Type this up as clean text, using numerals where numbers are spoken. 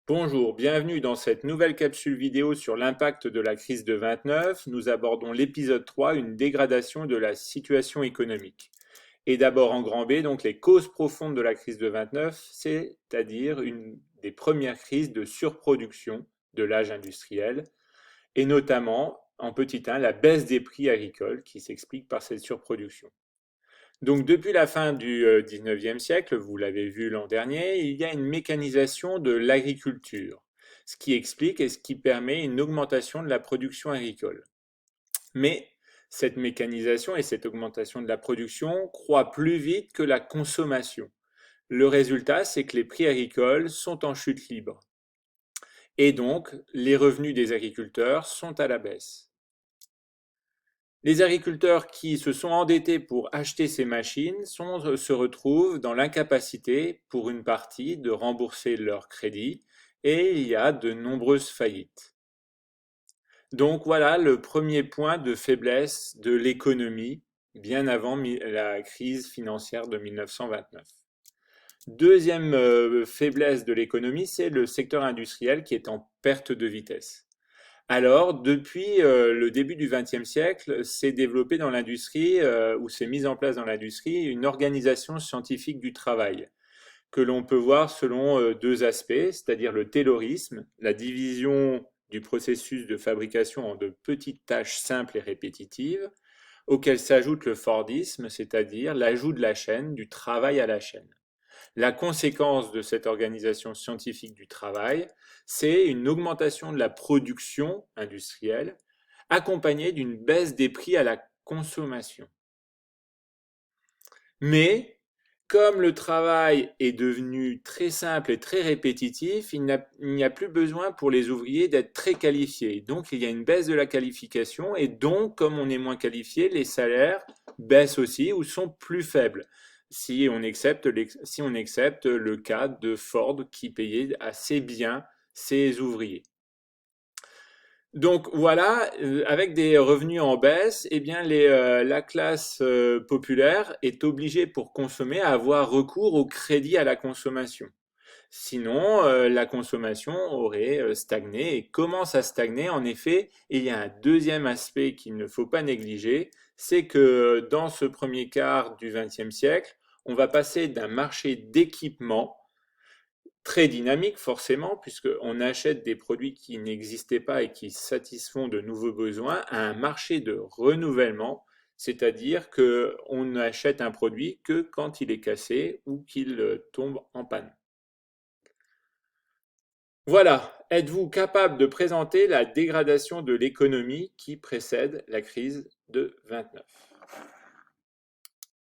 Bonjour, bienvenue dans cette nouvelle capsule vidéo sur l'impact de la crise de 29. Nous abordons l'épisode 3, une dégradation de la situation économique. Et d'abord en grand B, donc les causes profondes de la crise de 29, c'est-à-dire une des premières crises de surproduction de l'âge industriel, et notamment en petit 1, la baisse des prix agricoles qui s'explique par cette surproduction. Donc depuis la fin du 19e siècle, vous l'avez vu l'an dernier, il y a une mécanisation de l'agriculture, ce qui explique et ce qui permet une augmentation de la production agricole. Mais cette mécanisation et cette augmentation de la production croît plus vite que la consommation. Le résultat, c'est que les prix agricoles sont en chute libre. Et donc, les revenus des agriculteurs sont à la baisse. Les agriculteurs qui se sont endettés pour acheter ces machines se retrouvent dans l'incapacité, pour une partie, de rembourser leurs crédits et il y a de nombreuses faillites. Donc voilà le premier point de faiblesse de l'économie bien avant la crise financière de 1929. Deuxième faiblesse de l'économie, c'est le secteur industriel qui est en perte de vitesse. Alors, depuis le début du XXe siècle, s'est développée dans l'industrie, ou s'est mise en place dans l'industrie, une organisation scientifique du travail, que l'on peut voir selon deux aspects, c'est-à-dire le taylorisme, la division du processus de fabrication en de petites tâches simples et répétitives, auquel s'ajoute le fordisme, c'est-à-dire l'ajout de la chaîne, du travail à la chaîne. La conséquence de cette organisation scientifique du travail, c'est une augmentation de la production industrielle accompagnée d'une baisse des prix à la consommation. Mais comme le travail est devenu très simple et très répétitif, il n'y a plus besoin pour les ouvriers d'être très qualifiés. Donc il y a une baisse de la qualification et donc comme on est moins qualifié, les salaires baissent aussi ou sont plus faibles. Si on accepte le cas de Ford qui payait assez bien ses ouvriers. Donc voilà, avec des revenus en baisse, eh bien la classe populaire est obligée pour consommer à avoir recours au crédit à la consommation. Sinon, la consommation aurait stagné et commence à stagner. En effet, il y a un deuxième aspect qu'il ne faut pas négliger, c'est que dans ce premier quart du XXe siècle, on va passer d'un marché d'équipement très dynamique forcément, puisqu'on achète des produits qui n'existaient pas et qui satisfont de nouveaux besoins, à un marché de renouvellement, c'est-à-dire qu'on n'achète un produit que quand il est cassé ou qu'il tombe en panne. Voilà, êtes-vous capable de présenter la dégradation de l'économie qui précède la crise de 29?